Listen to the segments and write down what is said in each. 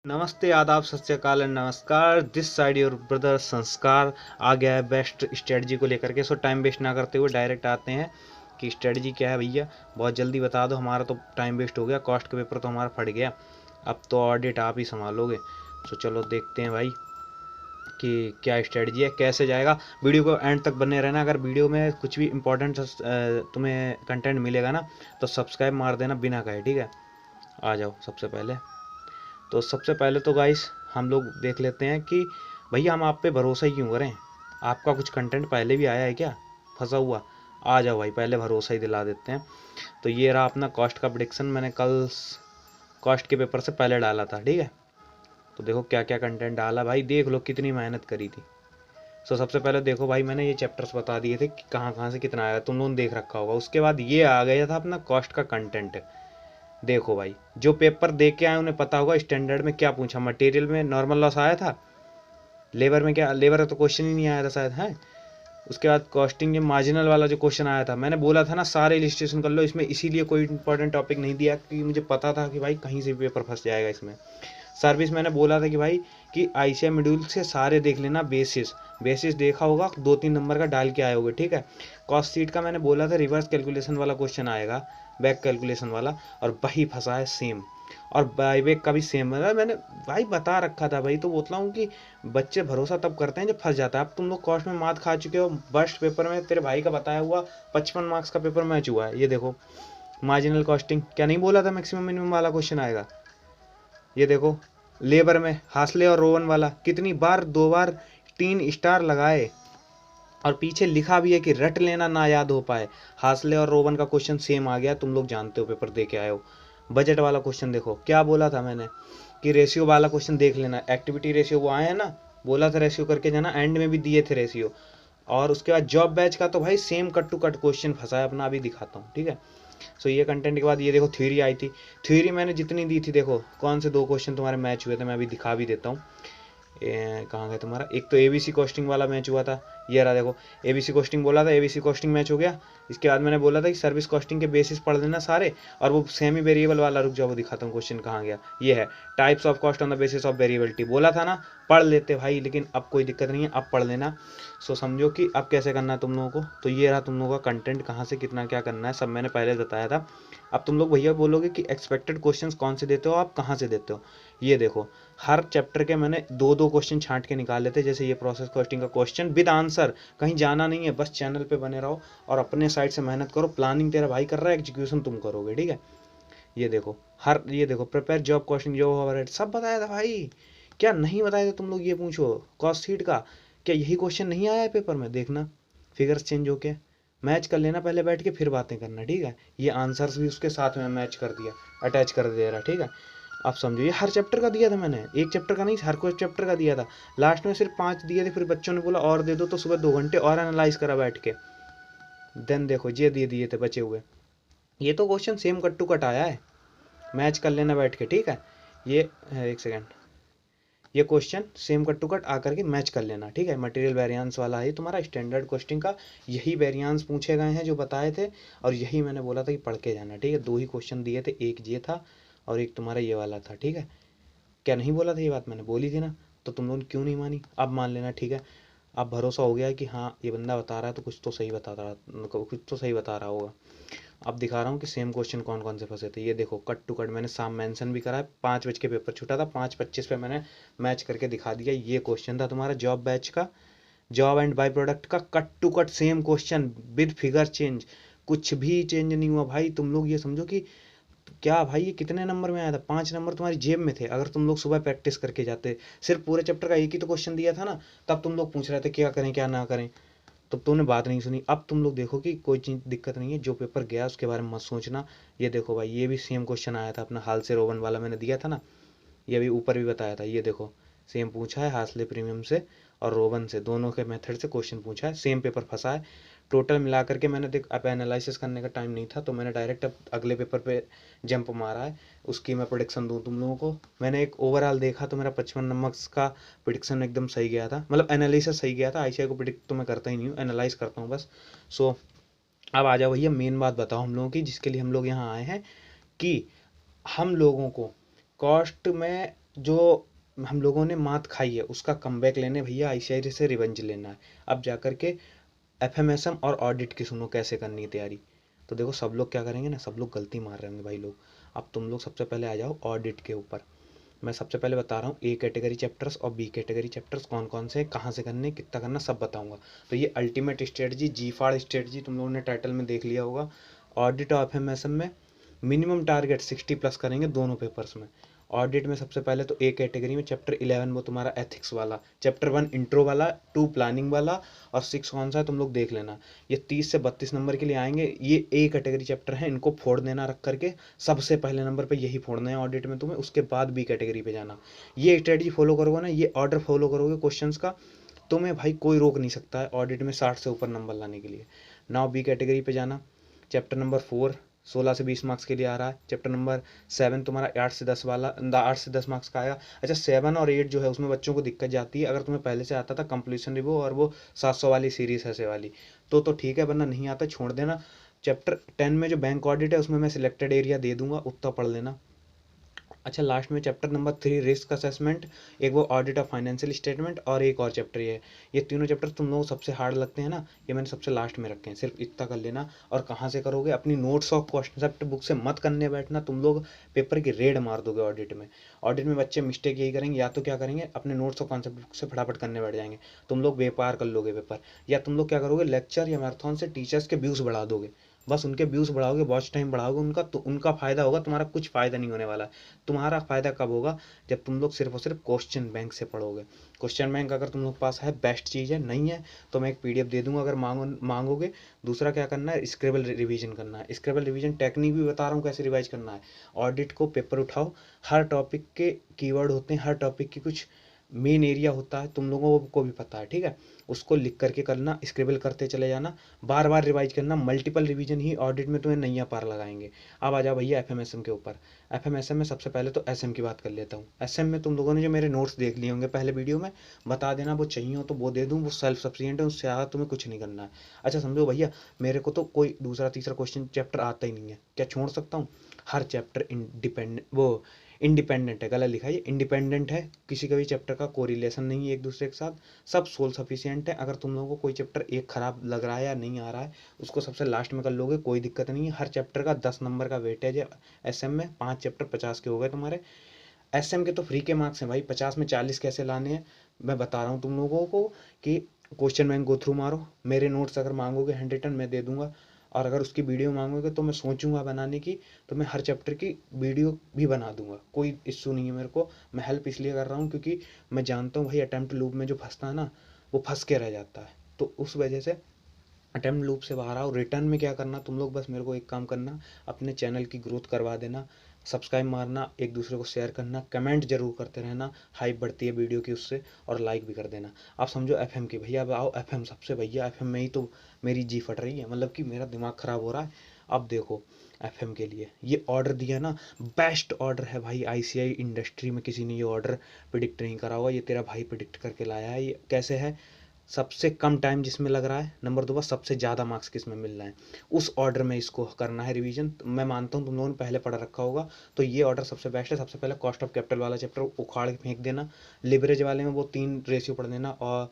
नमस्ते, आदाब, सत श्री अकाल एंड नमस्कार। दिस साइड योर ब्रदर संस्कार आ गया है बेस्ट स्ट्रेटजी को लेकर के। सो टाइम वेस्ट ना करते हुए डायरेक्ट आते हैं कि स्ट्रेटजी क्या है भैया। बहुत जल्दी बता दो, हमारा तो टाइम वेस्ट हो गया। कॉस्ट का पेपर तो हमारा फट गया, अब तो ऑडिट आप ही संभालोगे। सो चलो देखते हैं भाई कि क्या स्ट्रेटजी है, कैसे जाएगा। वीडियो को एंड तक बने रहना। अगर वीडियो में कुछ भी इंपॉर्टेंट तुम्हें कंटेंट मिलेगा ना तो सब्सक्राइब मार देना बिना कहे, ठीक है। आ जाओ सबसे पहले तो गाइस हम लोग देख लेते हैं कि भैया हम आप पे भरोसा ही क्यों करें। आपका कुछ कंटेंट पहले भी आया है क्या फंसा हुआ? आ जाओ भाई, पहले भरोसा ही दिला देते हैं। तो ये रहा अपना कॉस्ट का प्रेडिक्शन, मैंने कल कॉस्ट के पेपर से पहले डाला था, ठीक है। तो देखो क्या क्या कंटेंट डाला भाई, देख लो कितनी मेहनत करी थी। सो सबसे पहले देखो भाई, मैंने ये चैप्टर्स बता दिए थे कि कहाँ कहाँ से कितना आया, तुम लोगों ने देख रखा होगा। उसके बाद ये आ गया था अपना कॉस्ट का कंटेंट। देखो भाई, जो पेपर दे के आए उन्हें पता होगा स्टैंडर्ड में क्या पूछा। मटेरियल में नॉर्मल लॉस आया था, लेबर में क्या, लेबर तो क्वेश्चन ही नहीं आया था शायद है। उसके बाद कॉस्टिंग में मार्जिनल वाला जो क्वेश्चन आया था, मैंने बोला था ना सारे इलिस्ट्रेशन कर लो इसमें, इसीलिए कोई इंपॉर्टेंट टॉपिक नहीं दिया क्योंकि मुझे पता था कि भाई कहीं से भी पेपर फंस जाएगा इसमें। सर्विस मैंने बोला था कि भाई कि आईसीआई मॉड्यूल से सारे देख लेना, बेसिस बेसिस देखा होगा, 2-3 नंबर का डाल के आए होगे, ठीक है। कॉस्ट सीट का मैंने बोला था रिवर्स कैलकुलेशन वाला क्वेश्चन आएगा, बैक कैलकुलेशन वाला, और वही फंसा है सेम। और बाईबैक का भी सेम है, मैंने भाई बता रखा था भाई। तो बोलता हूँ कि बच्चे भरोसा तब करते हैं जब फंस जाता है। अब तुम लोग कॉस्ट में मात खा चुके हो। फर्स्ट पेपर में तेरे भाई का बताया हुआ 55 मार्क्स का पेपर मैच हुआ है, ये देखो। मार्जिनल कॉस्टिंग क्या नहीं बोला था, मैक्सिमम मिनिमम वाला क्वेश्चन आएगा, ये देखो। लेबर में हासले और रोवन वाला कितनी बार, 2 बार 3 स्टार लगाए और पीछे लिखा भी है कि रट लेना ना याद हो पाए। हासले और रोवन का क्वेश्चन सेम आ गया, तुम लोग जानते हो, पेपर दे के आए हो। बजट वाला क्वेश्चन देखो, क्या बोला था मैंने कि रेशियो वाला क्वेश्चन देख लेना, एक्टिविटी रेशियो वो आए हैं ना, बोला था रेशियो करके जाना, एंड में भी दिए थे रेशियो। और उसके बाद जॉब बैच का तो भाई same cut to cut question फंसा है अपना, अभी दिखाता हूँ, ठीक है। सो ये कंटेंट के बाद ये देखो थ्योरी आई थी। थ्योरी मैंने जितनी दी थी, देखो कौन से 2 क्वेश्चन तुम्हारे मैच हुए थे, मैं अभी दिखा भी देता हूँ। कहाँ गया तुम्हारा, एक तो एबीसी कॉस्टिंग वाला मैच हुआ था, ये रहा देखो। एबीसी कॉस्टिंग बोला था, एबीसी कॉस्टिंग मैच हो गया। इसके बाद मैंने बोला था कि सर्विस कॉस्टिंग के बेसिस पढ़ लेना सारे, और वो सेमी वेरिएबल वाला, रुक जाओ वो दिखाता हूँ क्वेश्चन कहाँ गया। ये है types of cost on the basis of variability, बोला था ना पढ़ लेते भाई, लेकिन अब कोई दिक्कत नहीं है, अब पढ़ लेना। सो समझो कि अब कैसे करना है तुम लोगों को। तो ये रहा तुम लोगों का कंटेंट, कहाँ से कितना क्या करना है सब मैंने पहले बताया था। अब तुम लोग भैया बोलोगे कि एक्सपेक्टेड क्वेश्चंस कौन से देते हो, आप कहाँ से देते हो। ये देखो, हर चैप्टर के मैंने 2-2 क्वेश्चन छांट के निकाल लेते, जैसे ये प्रोसेस कॉस्टिंग का क्वेश्चन विद आंसर। कहीं जाना नहीं है, बस चैनल पे बने रहो और अपने साइड से मेहनत करो। प्लानिंग तेरा भाई कर रहा है, एग्जीक्यूशन तुम करोगे, ठीक है। ये देखो prepare job question, job overhead सब बताया था भाई। क्या नहीं बताया था तुम लोग, ये पूछो। कॉस्ट शीट का क्या यही क्वेश्चन नहीं आया है पेपर में, देखना फिगर्स चेंज होके मैच कर लेना पहले बैठ के, फिर बातें करना, ठीक है। ये आंसर्स भी उसके साथ में मैच कर दिया, अटैच कर दे रहा, ठीक है। आप समझो, ये हर चैप्टर का दिया था मैंने, एक चैप्टर का नहीं, हर कोई चैप्टर का दिया था। लास्ट में सिर्फ 5 दिए थे, फिर बच्चों ने बोला और दे दो, तो सुबह 2 घंटे और एनालाइज करा बैठ के। देन देखो ये दिए थे बचे हुए। ये तो question same cut to cut आया है, मैच कर लेना बैठ के, ठीक है। ये एक सेकेंड, ये question same cut to cut आकर के मैच कर लेना, ठीक है। मटेरियल वेरिएंस वाला है तुम्हारा स्टैंडर्ड क्वेश्चन का, यही वेरिएंस पूछे गए हैं जो बताए थे, और यही मैंने बोला था कि पढ़ के जाना, ठीक है। 2 ही क्वेश्चन दिए थे, एक ये था और एक तुम्हारा ये वाला था, ठीक है। क्या नहीं बोला था, ये बात मैंने बोली थी ना, तो तुम लोग क्यों नहीं मानी, अब मान लेना, ठीक है। अब भरोसा हो गया है कि हाँ ये बंदा बता रहा है तो कुछ तो सही बता रहा होगा। अब दिखा रहा हूँ कि सेम क्वेश्चन कौन कौन से फंसे थे। ये देखो कट टू कट मैंने साम मेंशन भी करा है, 5 बज के पेपर छूटा था, 5:25 पे मैंने मैच करके दिखा दिया। ये क्वेश्चन था तुम्हारा जॉब बैच का, जॉब एंड बाई प्रोडक्ट का, cut to cut same question with figure change, कुछ भी चेंज नहीं हुआ भाई। तुम लोग ये समझो कि क्या भाई, ये कितने नंबर में आया था, 5 नंबर तुम्हारी जेब में थे अगर तुम लोग सुबह प्रैक्टिस करके जाते। सिर्फ पूरे चैप्टर का एक ही तो क्वेश्चन दिया था ना, तब तुम लोग पूछ रहे थे क्या करें क्या ना करें, तो तुमने बात नहीं सुनी। अब तुम लोग देखो कि कोई चीज़ दिक्कत नहीं है, जो पेपर गया उसके बारे में मत सोचना। ये देखो भाई, ये भी सेम क्वेश्चन आया था अपना हाल से रोवन वाला, मैंने दिया था ना, ये अभी ऊपर भी बताया था। ये देखो सेम पूछा है हासले प्रीमियम से और रोवन से, दोनों के मेथड से क्वेश्चन पूछा है, सेम पेपर फंसा है। टोटल मिला करके मैंने देख, अब एनालिसिस करने का टाइम नहीं था तो मैंने डायरेक्ट अब अगले पेपर पे जंप मारा है। उसकी मैं प्रोडिक्शन दूँ तुम लोगों को। मैंने एक ओवरऑल देखा तो मेरा 55 नंबर का प्रोडिक्शन एकदम सही गया था, मतलब एनालिसिस सही गया था। आईसीआई को प्रिडिक्ट तो मैं करता ही नहीं हूँ, एनालाइज करता हूँ बस। सो अब आ जाओ भैया, मेन बात बताओ हम लोगों की, जिसके लिए हम लोग यहाँ आए हैं, कि हम लोगों को कॉस्ट में जो हम लोगों ने मात खाई है उसका कमबैक लेने भैया, आईसीआई से रिवेंज लेना है। अब जा करके एफएमएसएम और ऑडिट की सुनो कैसे करनी है तैयारी। तो देखो सब लोग क्या करेंगे ना, सब लोग गलती मार रहे होंगे भाई लोग। अब तुम लोग सबसे पहले आ जाओ ऑडिट के ऊपर। मैं सबसे पहले बता रहा हूँ ए कैटेगरी चैप्टर्स और बी कैटेगरी चैप्टर्स कौन कौन से, कहाँ से करने, कितना करना, सब बताऊंगा। तो ये अल्टीमेट स्ट्रेटजी, जी फाड़ स्ट्रेटजी, तुम लोगों ने टाइटल में देख लिया होगा। ऑडिट और एफएमएसएम में मिनिमम टारगेट 60 प्लस करेंगे दोनों पेपर्स में। ऑडिट में सबसे पहले तो ए कैटेगरी में चैप्टर 11 वो तुम्हारा एथिक्स वाला, चैप्टर 1 इंट्रो वाला, 2 प्लानिंग वाला और 6 कौन सा है तुम लोग देख लेना। ये 30 से 32 नंबर के लिए आएंगे। ये ए कैटेगरी चैप्टर है, इनको फोड़ देना रख करके, सबसे पहले नंबर पे यही फोड़ना है ऑडिट में तुम्हें, उसके बाद बी कैटेगरी पे जाना। ये स्ट्रेटजी फॉलो करोगे ना, ये ऑर्डर फॉलो करोगे क्वेश्चंस का, तुम्हें भाई कोई रोक नहीं सकता है ऑडिट में 60 से ऊपर नंबर लाने के लिए। नाउ बी कैटेगरी पे जाना। चैप्टर नंबर 4 16 से 20 मार्क्स के लिए आ रहा है। चैप्टर नंबर 7 तुम्हारा 8 से 10 वाला, 8 से 10 मार्क्स का आएगा। अच्छा 7 और 8 जो है उसमें बच्चों को दिक्कत जाती है, अगर तुम्हें पहले से आता था कंप्लीशन रिव्यू और वो 700 वाली सीरीज है से वाली, तो ठीक है, वरना नहीं आता छोड़ देना। चैप्टर 10 में जो बैंक ऑडिट है उसमें मैं सिलेक्टेड एरिया दे दूंगा, उतना पढ़ लेना। अच्छा लास्ट में चैप्टर नंबर 3 रिस्क असेसमेंट, एक वो ऑडिट ऑफ फाइनेंशियल स्टेटमेंट और एक और चैप्टर ये है। ये तीनों चैप्टर तुम लोगों को सबसे हार्ड लगते हैं ना, ये मैंने सबसे लास्ट में रखे हैं, सिर्फ इतना कर लेना। और कहाँ से करोगे, अपनी नोट्स और कॉन्सेप्ट बुक से मत करने बैठना, तुम लोग पेपर की रेड मार दोगे ऑडिट में। ऑडिट में बच्चे मिस्टेक यही करेंगे, या तो क्या करेंगे अपने नोट्स और कॉन्सेप्ट बुक से फटाफट करने बैठ जाएंगे, तुम लोग बेपार कर लोगे पेपर। या तुम लोग क्या करोगे, लेक्चर या मैराथन से टीचर्स के व्यूज बढ़ा दोगे, बस उनके व्यूज बढ़ाओगे, वॉच टाइम बढ़ाओगे उनका, तो उनका फायदा होगा, तुम्हारा कुछ फायदा नहीं होने वाला। तुम्हारा फायदा कब होगा, जब तुम लोग सिर्फ और सिर्फ क्वेश्चन बैंक से पढ़ोगे। क्वेश्चन बैंक अगर तुम लोग पास है बेस्ट चीज़ है, नहीं है तो मैं एक पीडीएफ दे दूंगा अगर मांगोगे। दूसरा क्या करना है, स्क्रिबल रिवीजन करना है। स्क्रिबल रिवीजन टेक्निक भी बता रहा हूँ कैसे रिवाइज करना है। ऑडिट को पेपर उठाओ, हर टॉपिक के कीवर्ड होते हैं, हर टॉपिक की कुछ मेन एरिया होता है, तुम लोगों को भी पता है, ठीक है। उसको लिख करके करना, स्क्रिबल करते चले जाना, बार बार रिवाइज करना। मल्टीपल रिवीजन ही ऑडिट में तुम्हें नैया पार लगाएंगे। अब आ जाओ भैया एफएमएसएम के ऊपर। एफएमएसएम में सबसे पहले तो एसएम की बात कर लेता हूँ। एसएम में तुम लोगों ने जो मेरे नोट्स देख लिए होंगे पहले वीडियो में, बता देना वो चाहिए हो तो वो दे दूँ, वो सेल्फ सफिशिएंट है, उससे ज़्यादा तुम्हें कुछ नहीं करना है। अच्छा समझो भैया, मेरे को तो कोई दूसरा तीसरा क्वेश्चन चैप्टर आता ही नहीं है, क्या छोड़ सकता हूँ। हर चैप्टर इंडिपेंडेंट, वो इंडिपेंडेंट है, गलत लिखा है, इंडिपेंडेंट है, किसी का भी चैप्टर का कोरिलेशन नहीं है एक दूसरे के साथ, सब सोल सफिशिएंट है। अगर तुम लोगों को कोई चैप्टर एक खराब लग रहा है या नहीं आ रहा है, उसको सबसे लास्ट में कर लोगे, कोई दिक्कत नहीं है। हर चैप्टर का 10 नंबर का वेटेज है एसएम में, 5 चैप्टर 50 के हो गए तुम्हारे। एसएम के तो फ्री के मार्क्स हैं भाई, 50 में 40 कैसे लाने हैं मैं बता रहा हूँ तुम लोगों को, कि क्वेश्चन बैंक गो थ्रू मारो, मेरे नोट्स अगर मांगोगे हैंड रिटन मैं दे दूंगा, और अगर उसकी वीडियो मांगोगे तो मैं सोचूंगा बनाने की, तो मैं हर चैप्टर की वीडियो भी बना दूंगा, कोई इश्यू नहीं है मेरे को। मैं हेल्प इसलिए कर रहा हूँ क्योंकि मैं जानता हूँ भाई अटेम्प्ट लूप में जो फंसता है ना, वो फंस के रह जाता है, तो उस वजह से अटेम्प्ट लूप से बाहर आओ। रिटर्न में क्या करना तुम लोग, बस मेरे को एक काम करना, अपने चैनल की ग्रोथ करवा देना, सब्सक्राइब मारना, एक दूसरे को शेयर करना, कमेंट जरूर करते रहना, हाइप बढ़ती है वीडियो की उससे, और लाइक भी कर देना। आप समझो एफएम की भैया, अब आओ एफएम सबसे, भैया एफएम में ही तो मेरी जी फट रही है, मतलब कि मेरा दिमाग खराब हो रहा है। अब देखो एफएम के लिए ये ऑर्डर दिया ना, बेस्ट ऑर्डर है भाई, आईसीआई इंडस्ट्री में किसी ने ये ऑर्डर प्रिडिक्ट नहीं करा होगा, ये तेरा भाई प्रिडिक्ट करके लाया है। ये कैसे है, सबसे कम टाइम जिसमें लग रहा है, नंबर 2 पर सबसे ज़्यादा मार्क्स किस में मिल रहे हैं, उस ऑर्डर में इसको करना है रिवीजन। मैं मानता हूँ तुम लोगों ने पहले पढ़ा रखा होगा, तो ये ऑर्डर सबसे बेस्ट है। सबसे पहले कॉस्ट ऑफ कैपिटल वाला चैप्टर उखाड़ के फेंक देना, लिवरेज वाले में वो 3 रेशियो पढ़ देना, और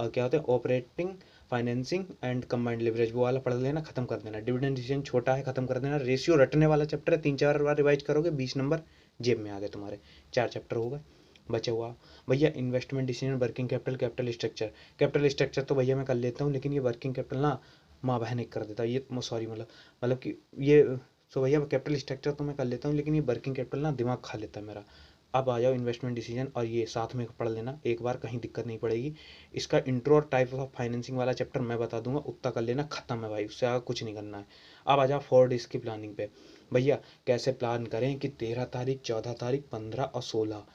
क्या होते हैं operating, financing and combined leverage, वो वाला पढ़ लेना, खत्म कर देना। डिविडेंड डिसीजन छोटा है, खत्म कर देना। रेशियो रटने वाला चैप्टर है, 3-4 बार रिवाइज करोगे, 20 नंबर जेब में आ गए तुम्हारे, 4 चैप्टर हो गए, बचा हुआ भैया investment decision, working capital, capital structure. Capital structure तो भैया मैं कर लेता हूँ, लेकिन ये वर्किंग कैपिटल ना माँ बहन एक कर देता है, ये सॉरी मतलब कि ये, सो भैया कैपिटल स्ट्रक्चर तो मैं कर लेता हूँ, लेकिन ये वर्किंग कैपिटल ना दिमाग खा लेता है मेरा। अब आ जाओ इन्वेस्टमेंट डिसीजन, और ये साथ में पढ़ लेना एक बार, कहीं दिक्कत नहीं पड़ेगी। इसका इंट्रो और टाइप ऑफ फाइनेंसिंग वाला चैप्टर मैं बता दूंगा, उतना कर लेना, खत्म है भाई, उससे आगे कुछ नहीं करना है। अब आ जाओ 4 डेज की प्लानिंग पे। भैया कैसे प्लान करें कि 13 तारीख, 14 तारीख, 15 और 16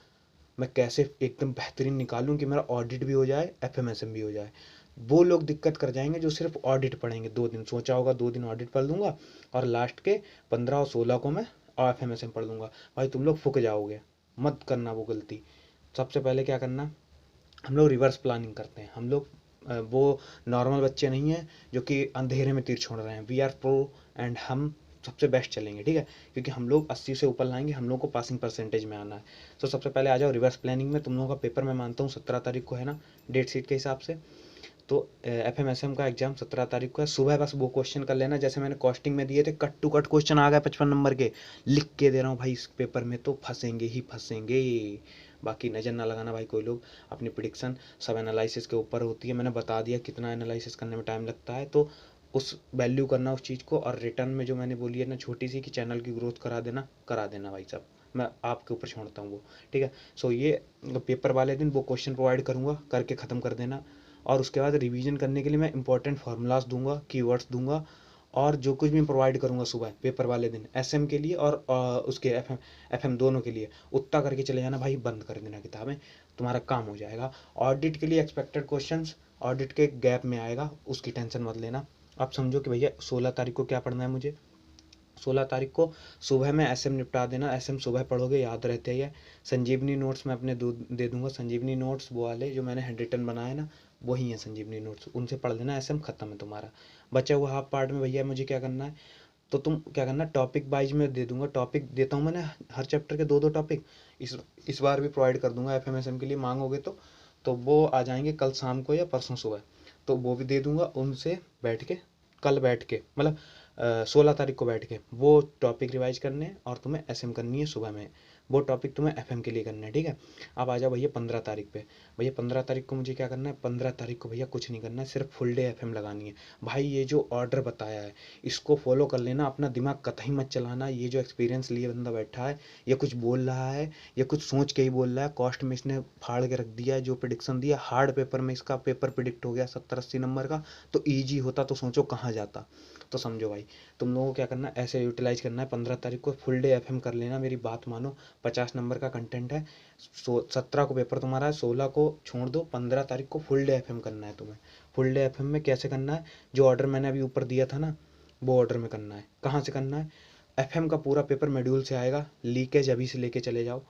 मैं कैसे एकदम बेहतरीन निकालूं कि मेरा ऑडिट भी हो जाए, एफएमएसएम भी हो जाए। वो लोग दिक्कत कर जाएंगे जो सिर्फ ऑडिट पढ़ेंगे, 2 दिन सोचा होगा, 2 दिन ऑडिट पढ़ लूंगा और लास्ट के 15 और 16 को मैं एफएमएसएम पढ़ लूंगा। भाई तुम लोग फुक जाओगे, मत करना वो गलती। सबसे पहले क्या करना, हम लोग रिवर्स प्लानिंग करते हैं, हम लोग वो नॉर्मल बच्चे नहीं हैं जो कि अंधेरे में तीर छोड़ रहे हैं, वी आर प्रो, एंड हम सबसे बेस्ट चलेंगे, ठीक है, क्योंकि हम लोग 80 से ऊपर लाएंगे, हम लोग को पासिंग परसेंटेज में आना है। तो सबसे पहले आ जाओ रिवर्स प्लानिंग में। तुम लोगों का पेपर मैं मानता हूँ 17 तारीख को है ना, डेट शीट के हिसाब से। तो FMSM का एग्जाम 17 तारीख को है। सुबह बस वो क्वेश्चन कर लेना जैसे मैंने कॉस्टिंग में दिए थे, कट टू कट क्वेश्चन आ गए 55 नंबर के, लिख के दे रहा हूँ भाई। इस पेपर में तो फंसेंगे ही फंसेंगे, बाकी नज़र ना लगाना भाई कोई लोग। अपनी प्रिडिक्शन सब एनालिसिस के ऊपर होती है, मैंने बता दिया कितना एनालिसिस करने में टाइम लगता है, तो उस वैल्यू करना उस चीज़ को। और रिटर्न में जो मैंने बोली है ना छोटी सी, कि चैनल की ग्रोथ करा देना भाई साहब, मैं आपके ऊपर छोड़ता हूँ वो, ठीक है। सो ये पेपर वाले दिन वो क्वेश्चन प्रोवाइड करूँगा, करके ख़त्म कर देना। और उसके बाद रिवीजन करने के लिए मैं इंपॉर्टेंट फार्मूलाज दूंगा, कीवर्ड्स दूंगा, और जो कुछ भी प्रोवाइड करूंगा सुबह पेपर वाले दिन SM के लिए और उसके FM दोनों के लिए, उतना करके चले जाना भाई, बंद कर देना किताबें, तुम्हारा काम हो जाएगा। ऑडिट के लिए एक्सपेक्टेड क्वेश्चंस ऑडिट के गैप में आएगा, उसकी टेंशन मत लेना। आप समझो कि भैया 16 तारीख को क्या पढ़ना है मुझे। 16 तारीख को सुबह में SM निपटा देना, SM सुबह पढ़ोगे याद रहते ही है। संजीवनी नोट्स मैं अपने दे दूंगा, संजीवनी नोट्स वो वाले जो मैंने हैंड रिटन बनाए ना, वही है संजीवनी नोट्स, उनसे पढ़ लेना। SM खत्म है तुम्हारा। बचा हुआ हाफ पार्ट में भैया मुझे क्या करना है, तो तुम क्या करना, टॉपिक वाइज में दे दूंगा। टॉपिक देता हूँ मैंने हर चैप्टर के 2-2 टॉपिक, इस बार भी प्रोवाइड कर दूंगा। FMSM के लिए मांगोगे तो वो आ जाएंगे कल शाम को या परसों सुबह, तो वो भी दे दूंगा। उनसे बैठ के कल बैठ के मतलब 16 तारीख को बैठ के वो टॉपिक रिवाइज करने हैं, और तुम्हें SM करनी है सुबह में। वो टॉपिक तुम्हें FM के लिए करना है, ठीक है। अब आ जाओ भैया 15 तारीख पे। भैया 15 तारीख को मुझे क्या करना है, 15 तारीख को भैया कुछ नहीं करना है, सिर्फ फुल डे FM लगानी है भाई। ये जो ऑर्डर बताया है इसको फॉलो कर लेना, अपना दिमाग कतई मत चलाना। ये जो एक्सपीरियंस लिए बंदा बैठा है, ये कुछ बोल रहा है, ये कुछ सोच के ही बोल रहा है। कॉस्ट में इसने फाड़ के रख दिया है, जो प्रिडिक्शन दिया हार्ड पेपर में, इसका पेपर प्रिडिक्ट हो गया 70-80 नंबर का, तो ईजी होता तो सोचो कहाँ जाता। तो समझो भाई, तुम लोगों को क्या करना है, ऐसे यूटिलाइज करना है। 15 तारीख को फुल डे FM कर लेना, मेरी बात मानो। 50 नंबर का कंटेंट है, 17 को पेपर तुम्हारा है, 16 को छोड़ दो, 15 तारीख को फुल डे FM करना है तुम्हें। फुल डे FM में कैसे करना है, जो ऑर्डर मैंने अभी ऊपर दिया था ना, वो ऑर्डर में करना है। कहाँ से करना है, FM का पूरा पेपर मॉड्यूल से आएगा, लीकेज अभी से लेके चले जाओ,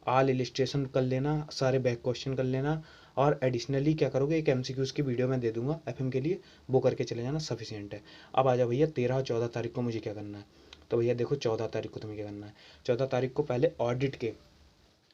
ऑल इलिस्ट्रेशन कर लेना, सारे बैक क्वेश्चन कर लेना, और एडिशनली क्या करोगे, एक MCQs की वीडियो मैं दे दूंगा FM के लिए, वो करके चले जाना, सफिशियंट है। अब आ जाओ भैया 13 और 14 तारीख को मुझे क्या करना है। तो भैया देखो 14 तारीख को तुम्हें क्या करना है, 14 तारीख को पहले ऑडिट के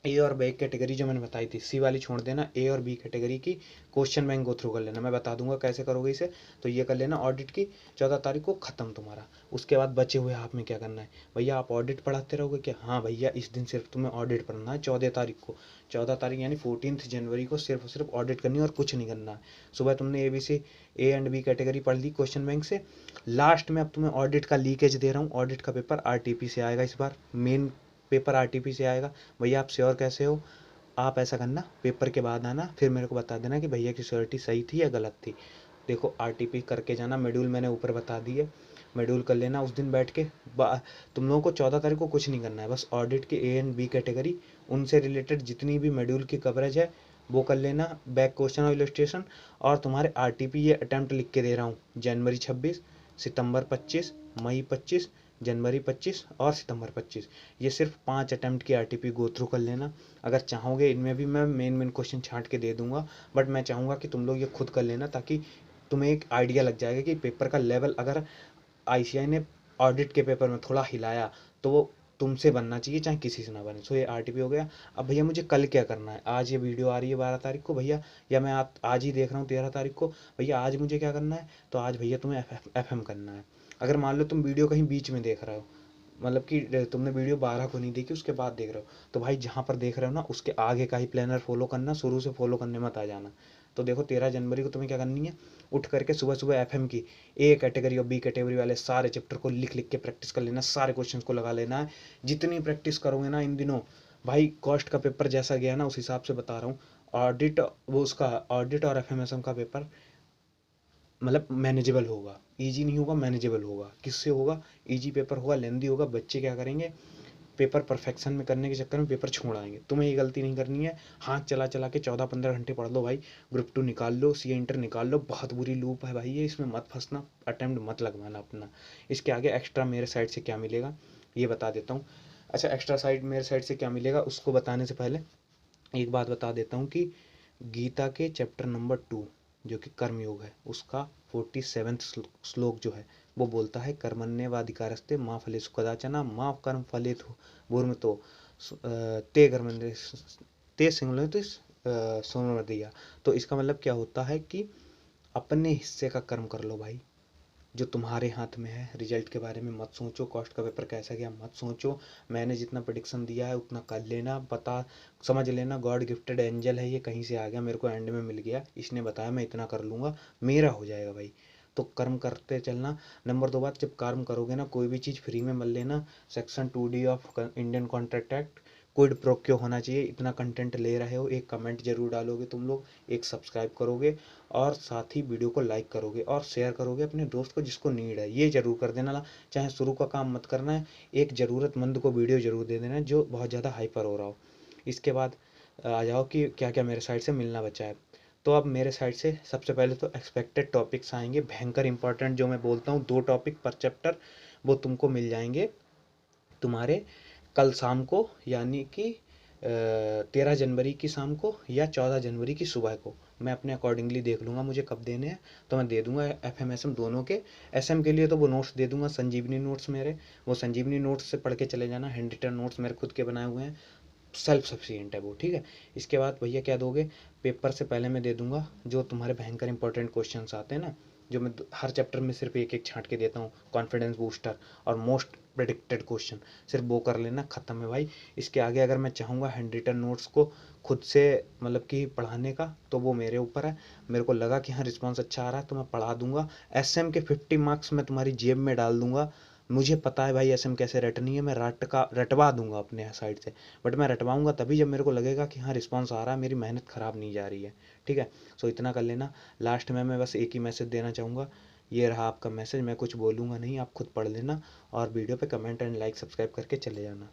A और B कैटेगरी जो मैंने बताई थी, C वाली छोड़ देना, A और B कैटेगरी की क्वेश्चन बैंक गो थ्रू कर लेना, मैं बता दूंगा कैसे करोगे इसे। तो ये कर लेना ऑडिट की, 14 तारीख को ख़त्म तुम्हारा। उसके बाद बचे हुए हाफ में क्या करना है भैया, आप ऑडिट पढ़ाते रहोगे क्या, हाँ भैया इस दिन सिर्फ तुम्हें ऑडिट पढ़ना है 14 तारीख को। 14 तारीख यानी 14 जनवरी को सिर्फ ऑडिट करनी है, और कुछ नहीं करना है। सुबह तुमने ABC A and B category पढ़ ली क्वेश्चन बैंक से। लास्ट में अब तुम्हें ऑडिट का लीकेज दे रहा हूँ, ऑडिट का पेपर RTP से आएगा इस बार, मेन पेपर RTP से आएगा। भैया आप श्योर कैसे हो, आप ऐसा करना पेपर के बाद आना, फिर मेरे को बता देना कि भैया की श्योरिटी सही थी या गलत थी। देखो RTP करके जाना, शेड्यूल मैंने ऊपर बता दी है, शेड्यूल कर लेना उस दिन बैठ के। तुम लोगों को 14 तारीख को कुछ नहीं करना है, बस ऑडिट के A एंड B कैटेगरी, उनसे रिलेटेड जितनी भी शेड्यूल की कवरेज है वो कर लेना, बैक क्वेश्चन और इलस्ट्रेशन। और तुम्हारे RTP ये अटैम्प्ट लिख के दे रहा हूँ, जनवरी 26, सितंबर 25, मई 25, जनवरी 25 और सितंबर 25, ये सिर्फ 5 अटैम्प्ट की RTP गो थ्रू कर लेना। अगर चाहोगे इनमें भी मैं मेन क्वेश्चन छांट के दे दूंगा, बट मैं चाहूँगा कि तुम लोग ये खुद कर लेना, ताकि तुम्हें एक आइडिया लग जाएगा कि पेपर का लेवल अगर ICI ने ऑडिट के पेपर में थोड़ा हिलाया तो वो तुमसे बनना चाहिए, चाहे किसी से ना बने। सो ये RTP हो गया। अब भैया मुझे कल क्या करना है, आज ये वीडियो आ रही है 12 तारीख को भैया, या मैं आज ही देख रहा हूँ 13 तारीख को। भैया आज मुझे क्या करना है, तो आज भैया तुम्हें FM करना है। अगर मान लो तुम वीडियो कहीं बीच में देख रहे हो, मतलब कि तुमने वीडियो 12 को नहीं देखी, उसके बाद देख रहे हो, तो भाई जहाँ पर देख रहे हो ना उसके आगे का ही प्लानर फॉलो करना, शुरू से फॉलो करने मत आ जाना। तो देखो 13 जनवरी को तुम्हें क्या करनी है, उठ करके सुबह सुबह FM की A कैटेगरी और B कैटेगरी वाले सारे चैप्टर को लिख लिख के प्रैक्टिस कर लेना, सारे क्वेश्चन को लगा लेना है। जितनी प्रैक्टिस करोगे ना इन दिनों भाई, कॉस्ट का पेपर जैसा गया ना उस हिसाब से बता रहा हूँ। ऑडिट वो उसका ऑडिट और FMSM का पेपर मतलब मैनेजेबल होगा, ईजी नहीं होगा, मैनेजेबल होगा। किससे होगा, ईजी पेपर होगा, लेंदी होगा। बच्चे क्या करेंगे, पेपर परफेक्शन में करने के चक्कर में पेपर छोड़ आएंगे। तुम्हें ये गलती नहीं करनी है, हाथ चला चला के 14-15 घंटे पढ़ लो भाई, ग्रुप 2 निकाल लो, CA इंटर निकाल लो। बहुत बुरी लूप है भाई ये, इसमें मत फंसना, अटेम्प्ट मत लगवाना अपना। इसके आगे एक्स्ट्रा मेरे साइड से क्या मिलेगा ये बता देता हूँ। अच्छा, एक्स्ट्रा साइड मेरे साइड से क्या मिलेगा उसको बताने से पहले एक बात बता देता हूँ कि गीता के चैप्टर नंबर 2 जो कि कर्मयोग है, उसका 47 श्लोक जो है वो बोलता है कर्मण्येवाधिकारस्ते मा फलेषु कदाचन मा कर्म फलेषु भूर्मतो ते कर्मण्ये ते सिंगलो सोमवतिया। तो इसका मतलब क्या होता है कि अपने हिस्से का कर्म कर लो भाई, जो तुम्हारे हाथ में है। रिजल्ट के बारे में मत सोचो, कॉस्ट का पेपर कैसा गया मत सोचो। मैंने जितना प्रेडिक्शन दिया है उतना कर लेना, पता समझ लेना गॉड गिफ्टेड एंजल है ये, कहीं से आ गया, मेरे को एंड में मिल गया, इसने बताया मैं इतना कर लूँगा, मेरा हो जाएगा भाई। तो कर्म करते चलना। नंबर 2 बात, जब कर्म करोगे ना कोई भी चीज़ फ्री में मत लेना। Section 2D of Indian contract act, quid pro क्यो होना चाहिए। इतना कंटेंट ले रहे हो, एक कमेंट जरूर डालोगे तुम लोग, एक सब्सक्राइब करोगे और साथ ही वीडियो को लाइक करोगे और शेयर करोगे अपने दोस्त को जिसको नीड है, ये जरूर कर देना। चाहे शुरू का काम मत करना है, एक ज़रूरतमंद को वीडियो जरूर दे देना जो बहुत ज़्यादा हाइपर हो रहा हो। इसके बाद आ जाओ कि क्या क्या मेरे साइड से मिलना बचा है। तो अब मेरे साइड से सबसे पहले तो एक्सपेक्टेड टॉपिक्स आएंगे भयंकर इंपॉर्टेंट, जो मैं बोलता हूँ 2 टॉपिक पर चैप्टर, वो तुमको मिल जाएंगे तुम्हारे कल शाम को, यानी कि 13 जनवरी की शाम को या 14 जनवरी की सुबह को। मैं अपने अकॉर्डिंगली देख लूँगा मुझे कब देने हैं, तो मैं दे दूंगा FMSM दोनों के। SM के लिए तो वो नोट्स दे दूंगा, संजीवनी नोट्स मेरे, वो संजीवनी नोट्स से पढ़ के चले जाना। हैंड रिटन नोट्स मेरे खुद के बनाए हुए हैं, सेल्फ सफिशिएंट है वो, ठीक है। इसके बाद भैया क्या दोगे, पेपर से पहले मैं दे दूंगा जो तुम्हारे भयंकर इंपॉर्टेंट क्वेश्चंस आते हैं ना, जो मैं हर चैप्टर में सिर्फ एक एक छांट के देता हूँ, कॉन्फिडेंस बूस्टर और मोस्ट प्रेडिक्टेड क्वेश्चन, सिर्फ वो कर लेना, खत्म है भाई। इसके आगे अगर मैं चाहूँगा हैंड रिटन नोट्स को खुद से मतलब कि पढ़ाने का, तो वो मेरे ऊपर है। मेरे को लगा कि हाँ रिस्पॉन्स अच्छा आ रहा है तो मैं पढ़ा दूंगा। SM के 50 मार्क्स मैं तुम्हारी जेब में डाल दूंगा। मुझे पता है भाई SM कैसे रटनी है, मैं रटवा दूंगा अपने साइड से। बट मैं रटवाऊंगा तभी जब मेरे को लगेगा कि हाँ रिस्पॉन्स आ रहा है, मेरी मेहनत ख़राब नहीं जा रही है, ठीक है। सो इतना कर लेना। लास्ट में मैं बस एक ही मैसेज देना चाहूँगा, ये रहा आपका मैसेज, मैं कुछ बोलूँगा नहीं, आप खुद पढ़ लेना और वीडियो पे कमेंट एंड लाइक सब्सक्राइब करके चले जाना।